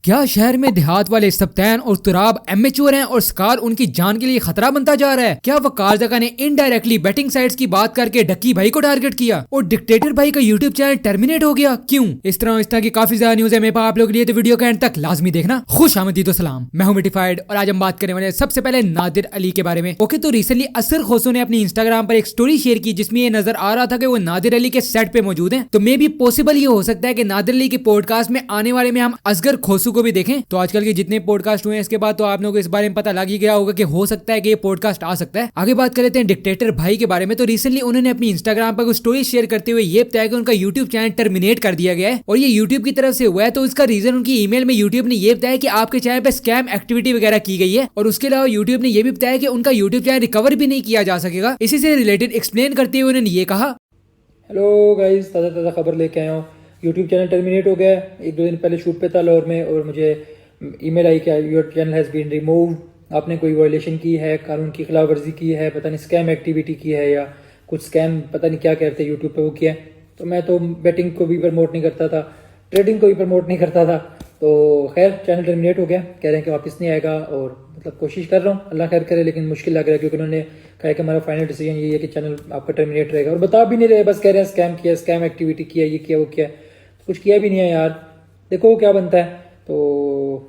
क्या शहर में देहात वाले सप्तैन और तुराब एमेच्योर हैं और स्कार उनकी जान के लिए खतरा बनता जा रहा है? क्या वकार जका ने इनडायरेक्टली बेटिंग साइट्स की बात करके डक्की भाई को टारगेट किया और डिक्टेटर भाई का यूट्यूब चैनल टर्मिनेट हो गया? क्यों? इस तरह की काफी ज्यादा न्यूज है मेरे पास आप लोगों के लिए, तो वीडियो के एंड तक लाजमी देखना। खुश आमदीद सलाम, मैं हूं मिटिफाइड और आज हम बात करने वाले सबसे पहले नादिर अली के बारे में। ओके, तो रिसेंटली असर खोसो ने अपनी इंस्टाग्राम पर एक स्टोरी शेयर की जिसमें ये नजर आ रहा था कि वो नादिर अली के सेट पे मौजूद हैं। तो मे भी पॉसिबल ये हो सकता है कि नादिर अली के पॉडकास्ट में आने वाले में हम असगर खोसू को भी देखें। तो आजकल के जितने पॉडकास्ट हुए हैं इसके बाद तो आप लोगों को इस बारे में पता लग ही गया होगा कि हो सकता है कि ये पॉडकास्ट आ सकता है। आगे बात कर लेते हैं डिक्टेटर भाई के बारे में। तो रिसेंटली उन्होंने अपनी इंस्टाग्राम पर कुछ स्टोरी शेयर करते हुए ये बताया कि उनका यूट्यूब चैनल टर्मिनेट कर दिया गया है और ये यूट्यूब की तरफ से हुआ है। तो इसका रीजन उनकी ईमेल में यूट्यूब ने ये बताया कि आपके चैनल पे स्कैम एक्टिविटी वगैरह की गई है और उसके अलावा यूट्यूब ने ये भी बताया कि उनका यूट्यूब चैनल रिकवर भी नहीं किया जा सकेगा। इसी से रिलेटेड एक्सप्लेन करते हुए उन्होंने ये कहा, हेलो गाइस, ताज़ा खबर लेके आया हूँ। यूट्यूब चैनल टर्मिनेट हो गया है। एक दो दिन पहले शूट पे था लाहौर में और मुझे ईमेल आई कि your channel has been removed. आपने कोई वायलेशन की है, कानून की खिलाफ वर्जी की है, पता नहीं स्कैम एक्टिविटी की है या कुछ स्कैम पता नहीं क्या कहते हैं यूट्यूब पे वो किया है। तो मैं तो बेटिंग को भी प्रमोट नहीं करता था, ट्रेडिंग को भी प्रमोट नहीं करता था। तो खैर चैनल टर्मिनेट हो गया, कह रहे हैं कि वापस नहीं आएगा और मतलब कोशिश कर रहा हूँ, अल्लाह खैर करे, लेकिन मुश्किल लग रहा है क्योंकि उन्होंने कहा कि हमारा फाइनल डिसीजन ये है कि चैनल आपका टर्मिनेट रहेगा और बता भी नहीं रहे, बस कह रहे हैं स्कैम किया, स्कैम एक्टिविटी किया, ये किया वो किया। कुछ किया भी नहीं है यार, देखो क्या बनता है। तो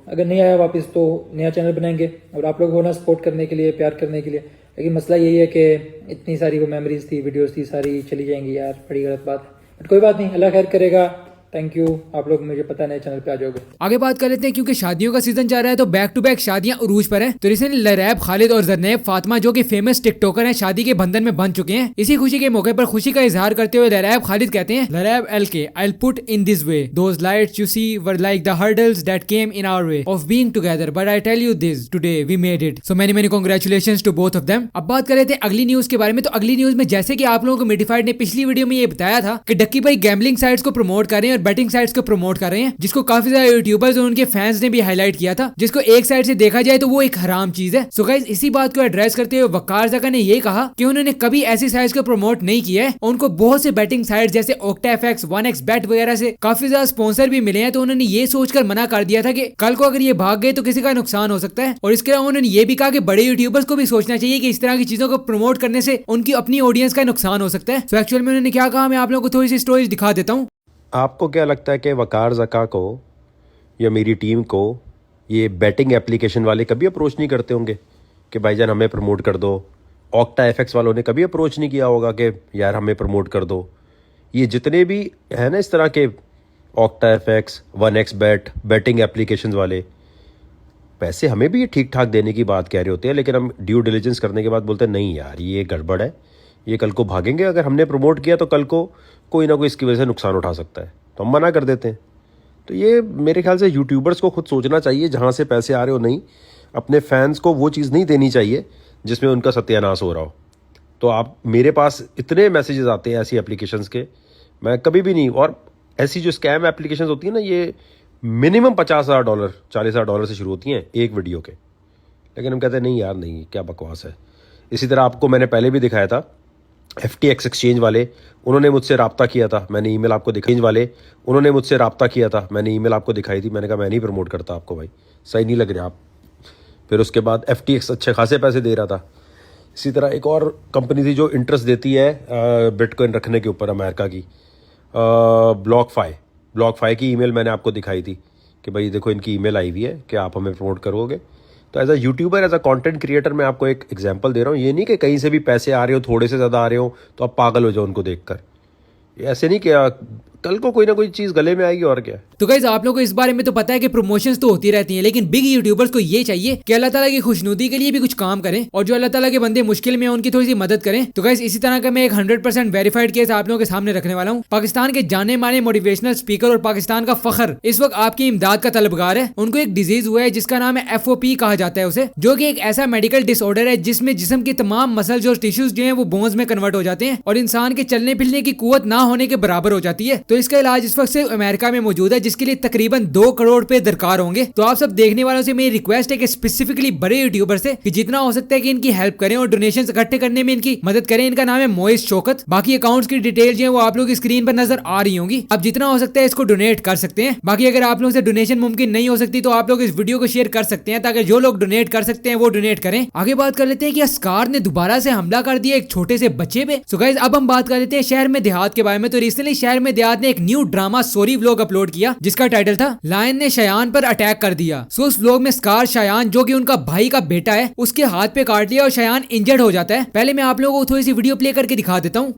अगर नहीं आया वापस तो नया चैनल बनाएंगे और आप लोग हो ना सपोर्ट करने के लिए, प्यार करने के लिए। लेकिन मसला यही है कि इतनी सारी वो मेमोरीज थी, वीडियोस थी, सारी चली जाएंगी यार, बड़ी गलत बात है। बट कोई बात नहीं, अल्लाह खैर करेगा। थैंक यू, आप लोग मुझे पता नए चैनल पे आ जाओगे। आगे बात कर लेते हैं क्योंकि शादियों का सीजन चल रहा है तो बैक टू बैक शादियां उरूज पर हैं। तो रिसेंटली लरैब खालिद और जरनैब फातिमा जो कि फेमस टिकटॉकर हैं शादी के बंधन में बन चुके हैं। इसी खुशी के मौके पर खुशी का इजहार करते हुए लरैब खालिद कहते हैं, लरैब LK, I'll put in this way, those lights you see were like the hurdles that came in our way of being together, but I tell you this, today we made it, so many congratulations to both of them। अब बात कर रहे थे अगली news के बारे में। तो अगली न्यूज में जैसे कि आप लोगों को मिटिफाइड ने पिछली वीडियो में ये बताया था कि डक्की भाई गैम्बलिंग साइट्स को प्रमोट कर रहे हैं और बेटिंग साइट्स को प्रमोट कर रहे हैं, जिसको काफी ज्यादा यूट्यूबर्स और उनके फैंस ने भी हाईलाइट किया था, जिसको एक साइड से देखा जाए तो वो एक हराम चीज है। सो गाइस, इसी बात को एड्रेस करते हुए वकार जका ने ये कहा कि उन्होंने कभी ऐसी साइट्स को प्रमोट नहीं किया है। उनको बहुत से बेटिंग साइट्स जैसे OctaFX, 1xBet वगैरह से काफी ज्यादा स्पॉन्सर भी मिले हैं। तो उन्होंने ये सोचकर मना कर दिया था कि कल को अगर ये भाग गए तो किसी का नुकसान हो सकता है। और इसके अलावा उन्होंने ये भी कहा कि बड़े यूट्यूबर्स को भी सोचना चाहिए कि इस तरह की चीजों को प्रमोट करने से उनकी अपनी ऑडियंस का नुकसान हो सकता है। तो एक्चुअल में उन्होंने क्या कहा, मैं आप लोगों को थोड़ी सी स्टोरीज दिखा देता हूँ। आपको क्या लगता है कि वकार ज़का को या मेरी टीम को ये बैटिंग एप्लीकेशन वाले कभी अप्रोच नहीं करते होंगे कि भाईजान हमें प्रमोट कर दो? OctaFX वालों ने कभी अप्रोच नहीं किया होगा कि यार हमें प्रमोट कर दो? ये जितने भी हैं ना इस तरह के OctaFX, 1xBet, बैटिंग एप्लीकेशन वाले, पैसे हमें भी ये ठीक ठाक देने की बात कह रहे होते हैं, लेकिन हम ड्यू डिलिजेंस करने के बाद बोलते हैं नहीं यार ये गड़बड़ है, ये कल को भागेंगे, अगर हमने प्रमोट किया तो कल को कोई ना कोई इसकी वजह से नुकसान उठा सकता है, तो हम मना कर देते हैं। तो ये मेरे ख्याल से यूट्यूबर्स को खुद सोचना चाहिए, जहाँ से पैसे आ रहे हो नहीं, अपने फैंस को वो चीज़ नहीं देनी चाहिए जिसमें उनका सत्यानाश हो रहा हो। तो आप, मेरे पास इतने मैसेजेस आते हैं ऐसी एप्लीकेशंस के, मैं कभी भी नहीं, और ऐसी जो स्कैम एप्लीकेशंस होती हैं ना, ये मिनिमम $50,000, $40,000 से शुरू होती हैं एक वीडियो के, लेकिन हम कहते हैं नहीं यार नहीं, क्या बकवास है। इसी तरह आपको मैंने पहले भी दिखाया था, FTX एक्सचेंज वाले, उन्होंने मुझसे रब्ता किया था, मैंने ईमेल आपको दिखाई वाले उन्होंने मुझसे रब्ता किया था, मैंने ईमेल आपको दिखाई थी, मैंने कहा मैं नहीं प्रमोट करता आपको भाई, सही नहीं लग रहा आप। फिर उसके बाद FTX अच्छे खासे पैसे दे रहा था। इसी तरह एक और कंपनी थी जो इंटरेस्ट देती है बिटकॉइन रखने के ऊपर, अमेरिका की, ब्लॉकफाई की ईमेल मैंने आपको दिखाई थी कि भाई देखो इनकी ईमेल आई हुई है कि आप हमें प्रमोट करोगे। तो as a YouTuber, as a content creator मैं आपको एक एग्जांपल दे रहा हूँ, ये नहीं कि कहीं से भी पैसे आ रहे हो, थोड़े से ज़्यादा आ रहे हो तो आप पागल हो जाओ उनको देखकर। ऐसे नहीं किया, कल को कोई ना कोई चीज़ गले में आएगी और क्या। तो गाइस, आप लोगों को इस बारे में तो पता है कि प्रमोशंस तो होती रहती हैं, लेकिन बिग यूट्यूबर्स को ये चाहिए कि अल्लाह ताला की खुशनुदी के लिए भी कुछ काम करें और जो अल्लाह ताला के बंदे मुश्किल में हैं उनकी थोड़ी सी मदद करें। तो गाइस, इसी तरह का मैं एक 100% वेरीफाइड केस आप लोगों के सामने रखने वाला हूँ। पाकिस्तान के जाने माने मोटिवेशनल स्पीकर और पाकिस्तान का फखर इस वक्त आपकी इमदाद का तलबगार है। उनको एक डिजीज हुआ है जिसका नाम है FOP कहा जाता है उसे, जो कि एक ऐसा मेडिकल डिसऑर्डर है जिसमें जिस्म के तमाम मसल्स और टिश्यूज जो है वो बोन्स में कन्वर्ट हो जाते हैं और इंसान के चलने फिरने की कुव्वत ना होने के बराबर हो जाती है। तो इसका इलाज इस वक्त सिर्फ अमेरिका में मौजूद है, जिसके लिए तकरीबन 2 करोड़ रुपए दरकार होंगे। तो आप सब देखने वालों से मेरी रिक्वेस्ट है कि स्पेसिफिकली बड़े यूट्यूबर से कि जितना हो सकता है कि इनकी हेल्प करें और डोनेशन इकट्ठे करने में इनकी मदद करें। इनका नाम है मोइस शौकत। बाकी अकाउंट्स की डिटेल जो है वो आप लोग स्क्रीन पर नजर आ रही होंगी। अब जितना हो सकता है इसको डोनेट कर सकते हैं। बाकी अगर आप लोगों से डोनेशन मुमकिन नहीं हो सकती तो आप लोग इस वीडियो को शेयर कर सकते हैं, ताकि जो लोग डोनेट कर सकते हैं वो डोनेट करें। आगे बात कर लेते हैं कि अस्कार ने दोबारा से हमला कर दिया एक छोटे से बच्चे पे। सो गाइस अब हम बात कर लेते हैं शहर में देहात के बारे में। तो रिसेंटली शहर में देहात ने एक new drama story vlog upload किया, जिसका टाइटल था लायन ने शयान पर अटैक कर दिया। सो उस व्लॉग में स्कार शयान, जो कि उनका भाई का बेटा है, उसके हाथ पे काट लिया और शयान इंजर्ड हो जाता है। पहले मैं आप लोगों को थोड़ी सी वीडियो प्ले करके दिखा देता हूँ।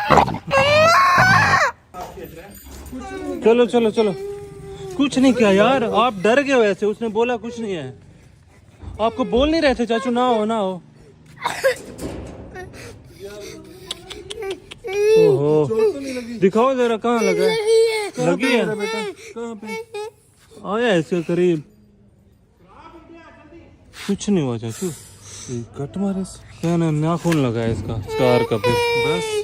चलो चलो चलो, कुछ नहीं किया यार, आप डर गए वैसे, उसने बोला कुछ नहीं है। आपको बोल नहीं रहे थे चाचू ना हो ना हो। ओहो, दिखाओ जरा कहाँ लगा है? लगी है बेटा, कहाँ पे आया इसके करीब? कुछ नहीं हुआ चाचू, कट मारे क्या ना नाखून लगा है इसका स्कार का। फिर बस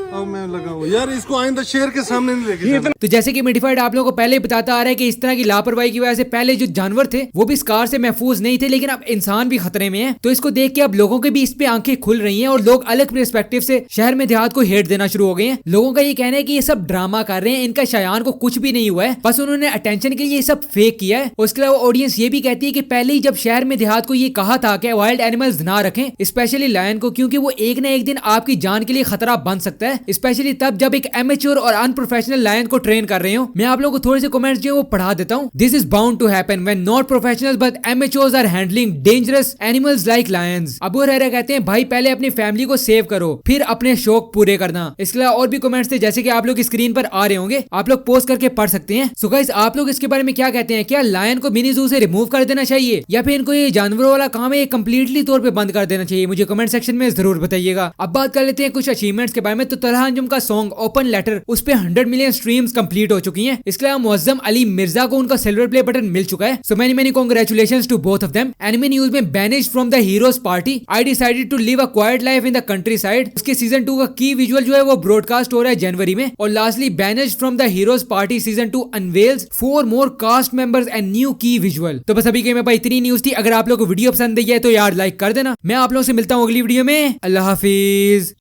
अब मैं लगा हूँ यार, इसको आइंदा शेर के सामने नहीं लेके जाना। तो जैसे कि मिडिफाइड आप लोगों को पहले ही बताता आ रहा है कि इस तरह की लापरवाही की वजह से पहले जो जानवर थे वो भी स्कार से महफूज नहीं थे, लेकिन अब इंसान भी खतरे में है। तो इसको देख के अब लोगों के भी इस पे आंखें खुल रही हैं और लोग अलग पर्सपेक्टिव से शहर में देहात को हेट देना शुरू हो गए हैं। लोगों का ये कहना है कि ये सब ड्रामा कर रहे हैं, इनका शयान को कुछ भी नहीं हुआ है, बस उन्होंने अटेंशन के लिए ये सब फेक किया है। उसके अलावा ऑडियंस ये भी कहती है कि पहले ही जब शहर में देहात को ये कहा था कि वाइल्ड एनिमल्स ना रखें, स्पेशली लायन को, क्योंकि वो एक ना एक दिन आपकी जान के लिए खतरा बन सकता है, स्पेशली तब जब एक एमेच्योर और अनप्रोफेशनल लायन को ट्रेन कर रहे हो। मैं आप लोगों को थोड़े से कमेंट्स जो है वो पढ़ा देता हूँ। This is bound to happen when not professionals but amateurs are handling dangerous animals like lions. Abu Huraira कहते हैं भाई पहले अपनी फैमिली को सेव करो, फिर अपने शौक पूरे करना। इसके अलावा और भी कमेंट्स थे जैसे कि आप लोग स्क्रीन पर आ रहे होंगे, आप लोग पोस्ट करके पढ़ सकते हैं। सो गाइस आप लोग इसके बारे में क्या कहते हैं? क्या लायन को मिनी जू से रिमूव कर देना चाहिए या फिर इनको ये जानवरों वाला काम है ये कंप्लीटली तौर पे बंद कर देना चाहिए? मुझे कमेंट सेक्शन में जरूर बताइएगा। अब बात कर लेते हैं कुछ अचीवमेंट्स के बारे में। तो तलहा अंजुम का सॉन्ग ओपन लेटर, उस पे 100 मिलियन स्ट्रीम्स कंप्लीट हो चुकी हैं। इसके अलावा मुअज्जम अली मिर्जा को उनका सिल्वर प्ले बटन मिल चुका है। So many congratulations to both of them. Anime news में banished from the heroes party, I decided to live a quiet life in the countryside, उसके सीजन 2 का की विजुअल जो है वो ब्रॉडकास्ट हो रहा है जनवरी में। और lastly banished from the heroes party season 2 unveils 4 more cast members and new key visual. तो बस अभी के मेरे पास इतनी न्यूज थी। अगर आप लोगों को वीडियो पसंद आई है तो यार लाइक कर देना। मैं आप लोगों से मिलता हूँ अगली वीडियो में। अल्लाह हाफिज।